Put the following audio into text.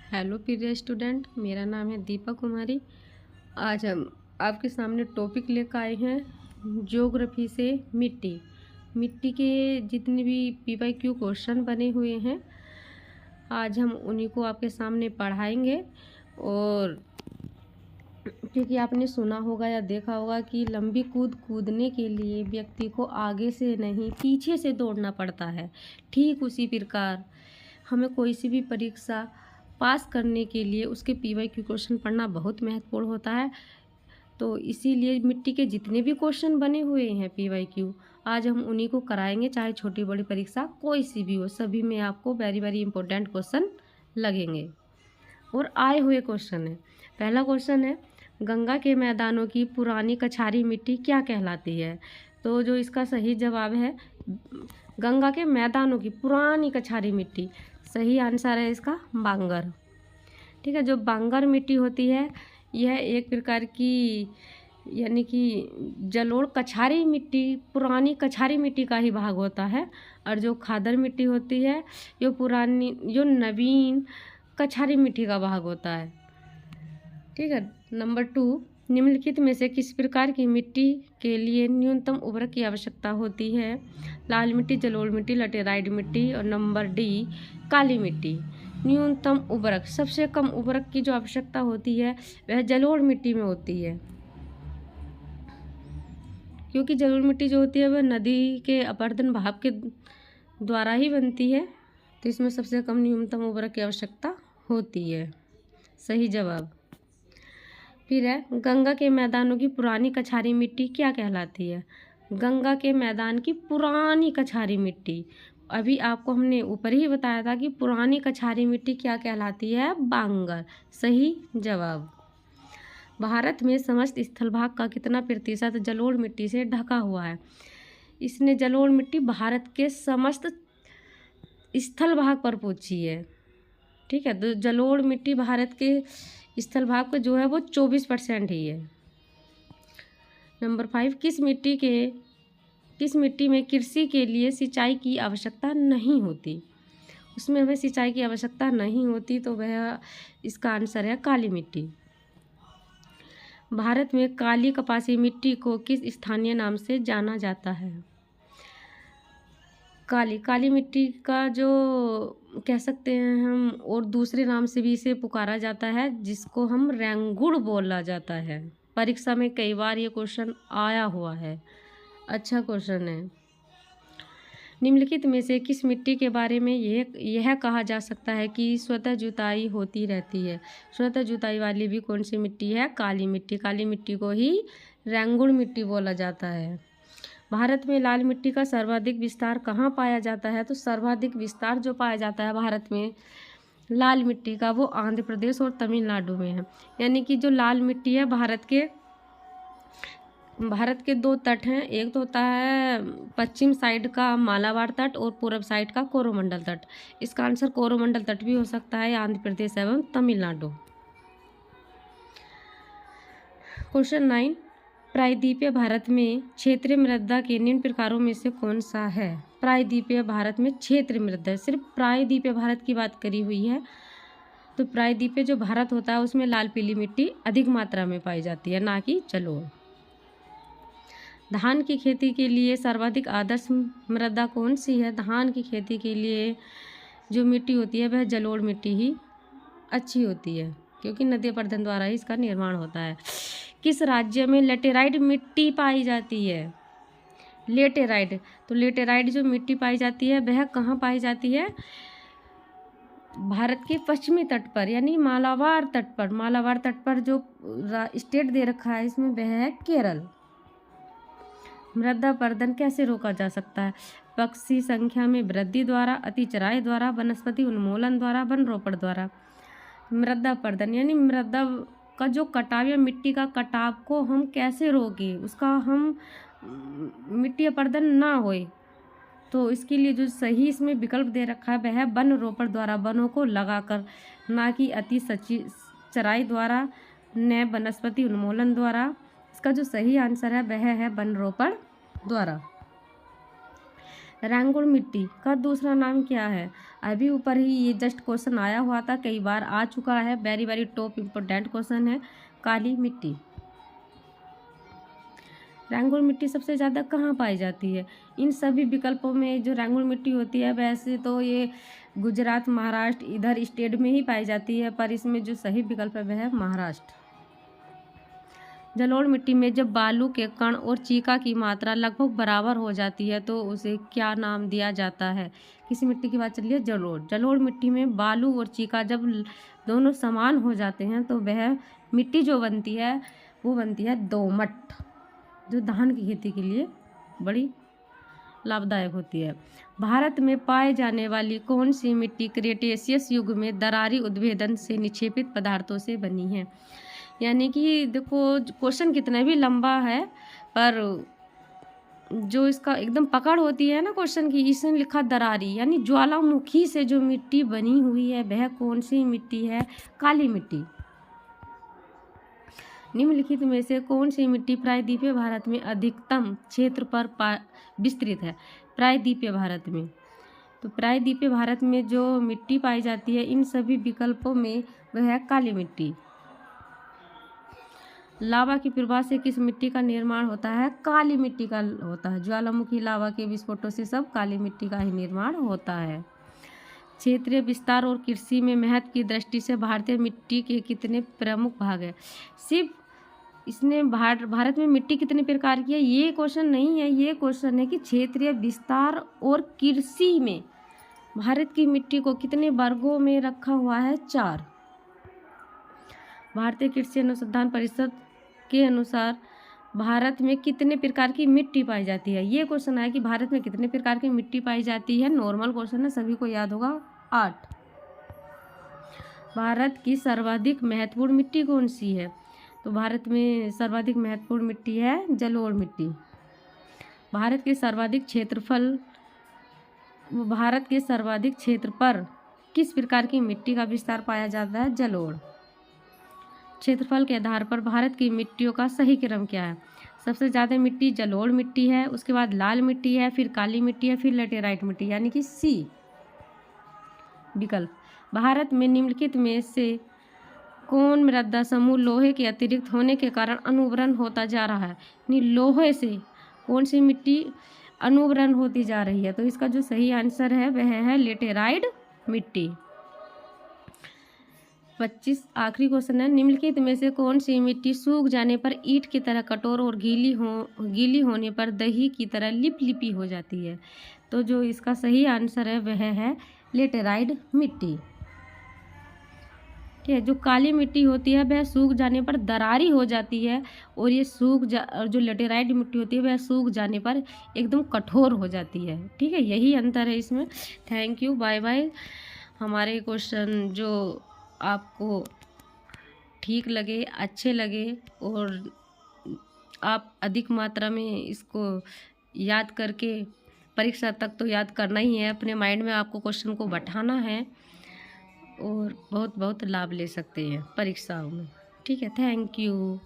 Hello प्रिय student, मेरा नाम है दीपा कुमारी। आज हम आपके सामने टॉपिक लेकर आए हैं ज्योग्राफी से मिट्टी के जितने भी PYQ क्वेश्चन बने हुए हैं, आज हम उन्हीं को आपके सामने पढ़ाएंगे। और क्योंकि आपने सुना होगा या देखा होगा कि लंबी कूद कूदने के लिए व्यक्ति को आगे से नहीं पीछे से दौड़ना पड़ता है। ठीक उसी प्रकार हमें कोई सी भी परीक्षा पास करने के लिए उसके PYQ क्वेश्चन पढ़ना बहुत महत्वपूर्ण होता है। तो इसीलिए मिट्टी के जितने भी क्वेश्चन बने हुए हैं PYQ, आज हम उन्हीं को कराएंगे। चाहे छोटी बड़ी परीक्षा कोई सी भी हो, सभी में आपको वेरी वेरी इंपॉर्टेंट क्वेश्चन लगेंगे और आए हुए क्वेश्चन है। पहला क्वेश्चन है, गंगा के मैदानों की पुरानी कछारी मिट्टी क्या कहलाती है? तो जो इसका सही जवाब है गंगा के मैदानों की पुरानी कछारी मिट्टी। सही आंसर है इसका बांगर। ठीक है, जो बांगर मिट्टी होती है यह एक प्रकार की यानी कि जलोढ़ कछारी मिट्टी, पुरानी कछारी मिट्टी का ही भाग होता है। और जो खादर मिट्टी होती है जो नवीन कछारी मिट्टी का भाग होता है। ठीक है, नंबर 2, निम्नलिखित में से किस प्रकार की मिट्टी के लिए न्यूनतम उर्वरक की आवश्यकता होती है? लाल मिट्टी, जलोढ़ मिट्टी, लैटेराइट मिट्टी। और नंबर डी, काली मिट्टी। न्यूनतम उर्वरक, सबसे कम उर्वरक की जो आवश्यकता होती है वह जलोढ़ मिट्टी में होती है, क्योंकि जलोढ़ मिट्टी जो होती है वह नदी के अपरदन भाप के द्वारा ही बनती है। तो इसमें सबसे कम न्यूनतम उर्वरक की आवश्यकता होती है। सही जवाब। फिर है, गंगा के मैदानों की पुरानी कछारी मिट्टी क्या कहलाती है? गंगा के मैदान की पुरानी कछारी मिट्टी, अभी आपको हमने ऊपर ही बताया था कि पुरानी कछारी मिट्टी क्या कहलाती है? बांगर। सही जवाब। भारत में समस्त स्थल भाग का कितना प्रतिशत जलोढ़ मिट्टी से ढका हुआ है? इसने जलोढ़ मिट्टी भारत के समस्त स्थल भाग पर पूछी है। ठीक है, तो जलोढ़ मिट्टी भारत के स्थल भाग का जो है वो 24% ही है। नंबर 5, किस मिट्टी में कृषि के लिए सिंचाई की आवश्यकता नहीं होती? उसमें हमें सिंचाई की आवश्यकता नहीं होती, तो वह इसका आंसर है काली मिट्टी। भारत में काली कपासी मिट्टी को किस स्थानीय नाम से जाना जाता है? काली मिट्टी का जो कह सकते हैं हम, और दूसरे नाम से भी इसे पुकारा जाता है, जिसको हम रेंगुड़ बोला जाता है। परीक्षा में कई बार ये क्वेश्चन आया हुआ है, अच्छा क्वेश्चन है। निम्नलिखित में से किस मिट्टी के बारे में यह कहा जा सकता है कि स्वतः जुताई होती रहती है? स्वतः जुताई वाली भी कौन सी मिट्टी है? काली मिट्टी। काली मिट्टी को ही रेंगुड़ मिट्टी बोला जाता है। भारत में लाल मिट्टी का सर्वाधिक विस्तार कहाँ पाया जाता है? तो सर्वाधिक विस्तार जो पाया जाता है भारत में लाल मिट्टी का, वो आंध्र प्रदेश और तमिलनाडु में है। यानी कि जो लाल मिट्टी है भारत के 2 तट हैं, एक तो होता है पश्चिम साइड का मालाबार तट और पूर्व साइड का कोरोमंडल तट। इसका आंसर कोरोमंडल तट भी हो सकता है, आंध्र प्रदेश एवं तमिलनाडु। क्वेश्चन 9, प्रायद्वीपीय भारत में क्षेत्रीय मृदा के निम्न प्रकारों में से कौन सा है? प्रायद्वीपीय भारत में क्षेत्रीय मृदा, सिर्फ प्रायद्वीपीय भारत की बात करी हुई है। तो प्रायद्वीपीय जो भारत होता है उसमें लाल पीली मिट्टी अधिक मात्रा में पाई जाती है, ना कि जलोढ़। धान की खेती के लिए सर्वाधिक आदर्श मृदा कौन सी है? धान की खेती के लिए जो मिट्टी होती है वह जलोढ़ मिट्टी ही अच्छी होती है, क्योंकि नदी प्रदन द्वारा ही इसका निर्माण होता है। किस राज्य में लेटेराइट मिट्टी पाई जाती है? लेटेराइट, तो लेटेराइट जो मिट्टी पाई जाती है वह कहाँ पाई जाती है? भारत के पश्चिमी तट पर, यानी मालाबार तट पर। मालाबार तट पर जो स्टेट दे रखा है इसमें वह है केरल। मृदा अपरदन कैसे रोका जा सकता है? पक्षी संख्या में वृद्धि द्वारा, अतिचराई द्वारा, वनस्पति उन्मूलन द्वारा, वन रोपण द्वारा। मृदा अपरदन यानी मृदा का जो कटाव या मिट्टी का कटाव को हम कैसे रोकें, उसका हम मिट्टी अपरदन ना होए, तो इसके लिए जो सही इसमें विकल्प दे रखा है वह है वन रोपण द्वारा, वनों को लगाकर, ना कि अति चराई द्वारा, न वनस्पति उन्मूलन द्वारा। इसका जो सही आंसर है वह है वन रोपण द्वारा। रंगुड़ मिट्टी का दूसरा नाम क्या है? अभी ऊपर ही ये जस्ट क्वेश्चन आया हुआ था, कई बार आ चुका है, very very top important question है। काली मिट्टी। रंगुड़ मिट्टी सबसे ज़्यादा कहाँ पाई जाती है? इन सभी विकल्पों में जो रंगुड़ मिट्टी होती है वैसे तो ये गुजरात, महाराष्ट्र इधर स्टेट में ही पाई जाती है, पर इसमें जो सही विकल्प है वह है महाराष्ट्र। जलोढ़ मिट्टी में जब बालू के कण और चीका की मात्रा लगभग बराबर हो जाती है तो उसे क्या नाम दिया जाता है? किसी मिट्टी की बात चल रही है, जलोढ़। जलोढ़ मिट्टी में बालू और चीका जब दोनों समान हो जाते हैं तो वह मिट्टी जो बनती है वो बनती है दोमट, जो धान की खेती के लिए बड़ी लाभदायक होती है। भारत में पाए जाने वाली कौन सी मिट्टी क्रेटेशियस युग में दरारी उद्भेदन से निक्षेपित पदार्थों से बनी है? यानी कि देखो क्वेश्चन कितना भी लंबा है, पर जो इसका एकदम पकड़ होती है ना क्वेश्चन की, इसने लिखा दरारी, यानी ज्वालामुखी से जो मिट्टी बनी हुई है वह कौन सी मिट्टी है? काली मिट्टी। निम्नलिखित में से कौन सी मिट्टी प्रायद्वीपीय भारत में अधिकतम क्षेत्र पर विस्तृत है? प्रायद्वीपीय भारत में, तो प्रायद्वीपीय भारत में जो मिट्टी पाई जाती है इन सभी विकल्पों में वह है काली मिट्टी। लावा की प्रवाह से किस मिट्टी का निर्माण होता है? काली मिट्टी का होता है। ज्वालामुखी लावा के विस्फोटों से सब काली मिट्टी का ही निर्माण होता है। क्षेत्रीय विस्तार और कृषि में महत्व की दृष्टि से भारतीय मिट्टी के कितने प्रमुख भाग हैं? सिर्फ इसने भारत में मिट्टी कितने प्रकार की है ये क्वेश्चन नहीं है, ये क्वेश्चन है कि क्षेत्रीय विस्तार और कृषि में भारत की मिट्टी को कितने वर्गों में रखा हुआ है? 4। भारतीय कृषि अनुसंधान परिषद के अनुसार भारत में कितने प्रकार की मिट्टी पाई जाती है? ये क्वेश्चन है कि भारत में कितने प्रकार की मिट्टी पाई जाती है। नॉर्मल क्वेश्चन है, सभी को याद होगा। 8। भारत की सर्वाधिक महत्वपूर्ण मिट्टी कौन सी है? तो भारत में सर्वाधिक महत्वपूर्ण मिट्टी है जलोढ़ मिट्टी। भारत के सर्वाधिक क्षेत्र पर किस प्रकार की मिट्टी का विस्तार पाया जाता है? जलोढ़। क्षेत्रफल के आधार पर भारत की मिट्टियों का सही क्रम क्या है? सबसे ज़्यादा मिट्टी जलोढ़ मिट्टी है, उसके बाद लाल मिट्टी है, फिर काली मिट्टी है, फिर लेटेराइट मिट्टी, यानी कि सी विकल्प। भारत में निम्नलिखित में से कौन मृदा समूह लोहे के अतिरिक्त होने के कारण अनुवरण होता जा रहा है? यानी लोहे से कौन सी मिट्टी अनुवरण होती जा रही है? तो इसका जो सही आंसर है वह है लेटेराइट मिट्टी। 25 आखिरी क्वेश्चन है, निम्नलिखित में से कौन सी मिट्टी सूख जाने पर ईंट की तरह कठोर और गीली होने पर दही की तरह लिपलिपी हो जाती है? तो जो इसका सही आंसर है वह है लेटेराइट मिट्टी। ठीक है, जो काली मिट्टी होती है वह सूख जाने पर दरारी हो जाती है, और ये और जो लेटेराइट मिट्टी होती है वह सूख जाने पर एकदम कठोर हो जाती है। ठीक है, यही अंतर है इसमें। Thank you, bye bye. हमारे क्वेश्चन जो आपको ठीक लगे, अच्छे लगे, और आप अधिक मात्रा में इसको याद करके परीक्षा तक तो याद करना ही है, अपने माइंड में आपको क्वेश्चन को बैठाना है और बहुत बहुत लाभ ले सकते हैं परीक्षाओं में। ठीक है, थैंक यू।